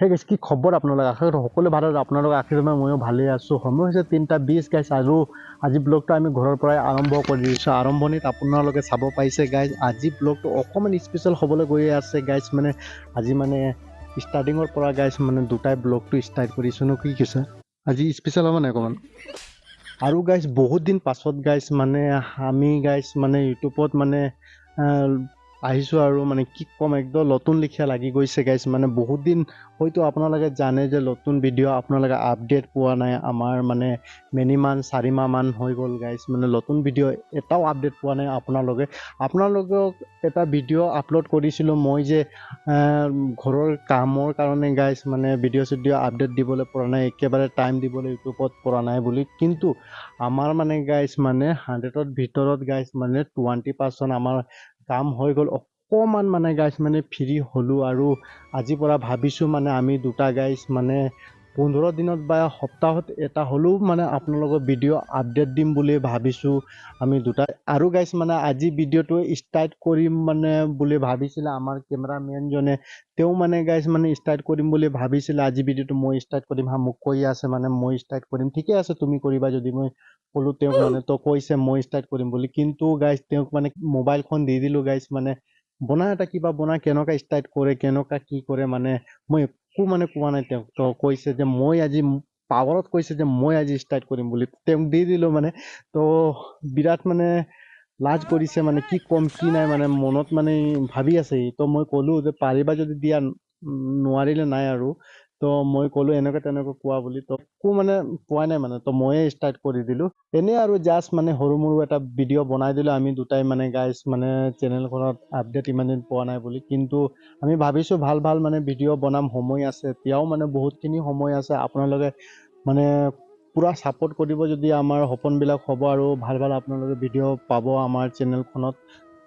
হে গাইছ কি খবৰ আপোনালোক আশা কৰোঁ সকলো ভাল আছে আপোনালোক আশীৰ্বাদ ময়ো ভালেই আছোঁ সময় হৈছে 3:20 গাইছ আৰু আজি ব্লগটো আমি ঘৰৰ পৰাই আৰম্ভ কৰি দিছোঁ আৰম্ভণিত আপোনালোকে চাব পাইছে গাইছ আজি ব্লগটো অকণমান স্পেচিয়েল হ'বলৈ গৈ আছে গাইছ মানে আজি মানে ষ্টাৰ্টিঙৰ পৰা গাইছ মানে দুটাই ব্লগটো ষ্টাৰ্ট কৰিছোঁ ন কি কৈছে আজি স্পেচিয়েল হ'ব নাই অকণমান আৰু গাইছ বহুত দিন পাছত গাইছ মানে আমি গাইছ মানে ইউটিউবত মানে আহিছোঁ আৰু মানে কি ক'ম একদম নতুন লিখীয়া লাগি গৈছে গাইছ মানে বহুত দিন হয়তো আপোনালোকে জানে যে নতুন ভিডিঅ' আপোনালোকে আপডেট পোৱা নাই আমাৰ মানে মিনিমাম 4 মাহমান হৈ গ'ল গাইছ মানে নতুন ভিডিঅ' এটাও আপডেট পোৱা নাই আপোনালোকক এটা ভিডিঅ' আপলোড কৰিছিলোঁ মই যে ঘৰৰ কামৰ কাৰণে গাইছ মানে ভিডিঅ' আপডেট দিবলৈ পৰা নাই একেবাৰে টাইম দিবলৈ ইউটিউবত পৰা নাই বুলি কিন্তু আমাৰ মানে গাইছ মানে 100ৰ ভিতৰত গাইছ মানে 20% আমাৰ কাম হৈ গ'ল অকণমান মানে গাইছ মানে ফ্ৰী হ'লোঁ আৰু আজিৰ পৰা ভাবিছোঁ মানে আমি দুটা গাইছ মানে 15 দিনত বা সপ্তাহত এটা হ'লেও মানে আপোনালোকৰ ভিডিঅ' আপডেট দিম বুলি ভাবিছোঁ আমি দুটা আৰু গাইছ মানে আজি ভিডিঅ'টো ষ্টাৰ্ট কৰিম মানে বুলি ভাবিছিলে আমাৰ কেমেৰামেনজনে তেওঁ মানে গাইছ মানে ষ্টাৰ্ট কৰিম বুলি ভাবিছিলে আজি ভিডিঅ'টো মই ষ্টাৰ্ট কৰিম হা মোক কৈ আছে মানে মই ষ্টাৰ্ট কৰিম ঠিকে আছে তুমি কৰিবা যদি মই ক'লোঁ তেওঁক মানে তো কৈছে মই ষ্টাৰ্ট কৰিম বুলি কিন্তু গাইছ তেওঁক মানে মোবাইলখন দি দিলোঁ গাইছ মানে বনা এটা কিবা বনা কেনেকুৱা ষ্টাৰ্ট কৰে কেনেকুৱা কি কৰে মানে মই একো মানে কোৱা নাই তেওঁক তো কৈছে যে মই আজি পাৱাৰত কৈছে যে মই আজি ষ্টাৰ্ট কৰিম বুলি তেওঁক দি দিলোঁ মানে তো বিৰাট মানে লাজ কৰিছে মানে কি ক'ম কি নাই মানে মনত মানে ভাবি আছে তো মই ক'লোঁ যে পাৰিবা যদি দিয়া নোৱাৰিলে নাই আৰু তো মই ক'লোঁ এনেকৈ তেনেকৈ কোৱা বুলি তো একো মানে পোৱা নাই মানে তো ময়ে ষ্টাৰ্ট কৰি দিলোঁ এনেই আৰু জাষ্ট মানে সৰু মৰু এটা ভিডিঅ' বনাই দিলোঁ আমি দুটাই মানে গাইছ মানে চেনেলখনত আপডেট ইমান দিন পোৱা নাই বুলি কিন্তু আমি ভাবিছোঁ ভাল ভাল মানে ভিডিঅ' বনাম সময় আছে এতিয়াও মানে বহুতখিনি সময় আছে আপোনালোকে মানে পুৰা ছাপোৰ্ট কৰিব যদি আমাৰ সপোনবিলাক হ'ব আৰু ভাল ভাল আপোনালোকে ভিডিঅ' পাব আমাৰ চেনেলখনত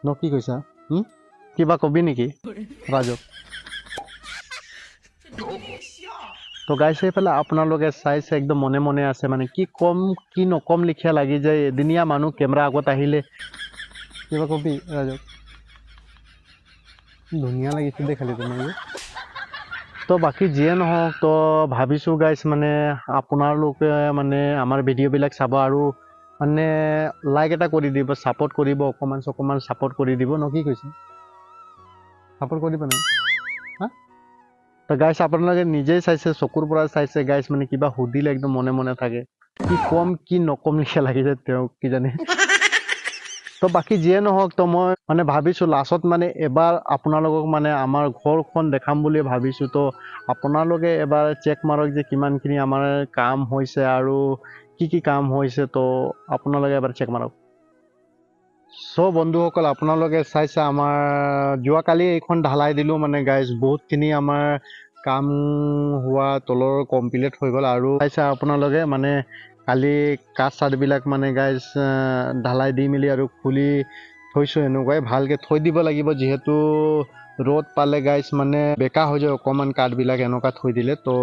ন কি কৈছা কিবা কবি নেকি ৰাজক তো গাইছে এইফালে আপোনালোকে চাইছে একদম মনে মনে আছে মানে কি ক'ম কি নক'ম লিখীয়া লাগি যায় এদিনীয়া মানুহ কেমেৰা আগত আহিলে কিবা কবি ৰাজক ধুনীয়া লাগিছে দেই খালি তোমাক তো বাকী যিয়ে নহওক তো ভাবিছোঁ গাইছ মানে আপোনালোকে মানে আমাৰ ভিডিঅ'বিলাক চাব আৰু মানে লাইক এটা কৰি দিব ছাপোৰ্ট কৰিব অকণমান ছাপোৰ্ট কৰি দিব ন কি কৈছে ছাপোৰ্ট কৰিব নাই হা তো গাইছ আপোনালোকে নিজেই চাইছে চকুৰ পৰা চাইছে গাইছ মানে কিবা সুধিলে একদম মনে মনে থাকে কি ক'ম কি নক'ম লিখীয়া লাগিছে তেওঁক কিজানি তো বাকী যিয়ে নহওক তো মই মানে ভাবিছোঁ লাষ্টত মানে এবাৰ আপোনালোকক মানে আমাৰ ঘৰখন দেখাম বুলি ভাবিছোঁ তো আপোনালোকে এবাৰ চেক মাৰক যে কিমানখিনি আমাৰ কাম হৈছে আৰু কি কাম হৈছে তো আপোনালোকে এবাৰ চেক মাৰক চ' বন্ধুসকল আপোনালোকে চাইছে আমাৰ যোৱাকালি এইখন ঢালাই দিলোঁ মানে গাইজ বহুতখিনি আমাৰ কাম হোৱা তলৰ কমপ্লিট হৈ গ'ল আৰু চাইছে আপোনালোকে মানে কালি কাঠ চাঠবিলাক মানে গাইজ ঢালাই দি মেলি আৰু খুলি থৈছোঁ এনেকুৱাই ভালকৈ থৈ দিব লাগিব যিহেতু ৰ'দ পালে গাইজ মানে বেকা হৈ যায় অকণমান কাঠবিলাক এনেকুৱা থৈ দিলে তো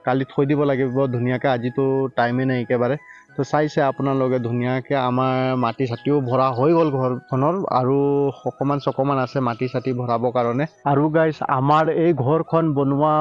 কালি থৈ দিব লাগিব ধুনীয়াকৈ আজিতো টাইমেই নাই একেবাৰে তো চাইছে আপোনালোকে ধুনীয়াকৈ আমাৰ মাটি চাটিও ভৰা হৈ গ'ল ঘৰখনৰ আৰু অকণমান আছে মাটি চাটি ভৰাবৰ কাৰণে আৰু গাইজ আমাৰ এই ঘৰখন বনোৱা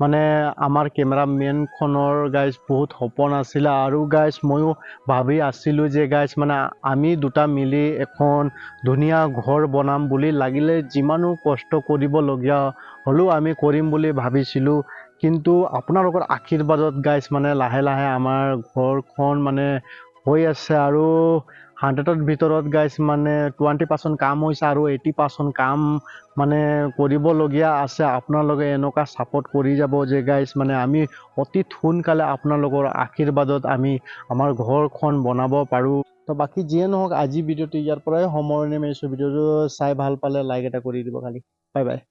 মানে আমাৰ কেমেৰামেনখনৰ গাইজ বহুত সপোন আছিলে আৰু গাইজ ময়ো ভাবি আছিলোঁ যে গাইজ মানে আমি দুটা মিলি এখন ধুনীয়া ঘৰ বনাম বুলি লাগিলে যিমানো কষ্ট কৰিবলগীয়া হ'লেও আমি কৰিম বুলি ভাবিছিলোঁ কিন্তু আপোনালোকৰ আশীৰ্বাদত গাইজ মানে লাহে লাহে আমাৰ ঘৰখন মানে হৈ আছে আৰু 100ৰ ভিতৰত গাইজ মানে 20% কাম হৈছে আৰু 80% কাম মানে কৰিবলগীয়া আছে আপোনালোকে এনেকুৱা ছাপোৰ্ট কৰি যাব যে গাইজ মানে আমি অতি সোনকালে আপোনালোকৰ আশীৰ্বাদত আমি আমাৰ ঘৰখন বনাব পাৰোঁ তো বাকী যিয়ে নহওক আজি ভিডিঅ'টো ইয়াৰ পৰাই সামৰণি মাৰিছোঁ ভিডিঅ'টো চাই ভাল পালে লাইক এটা কৰি দিব খালি বাই বাই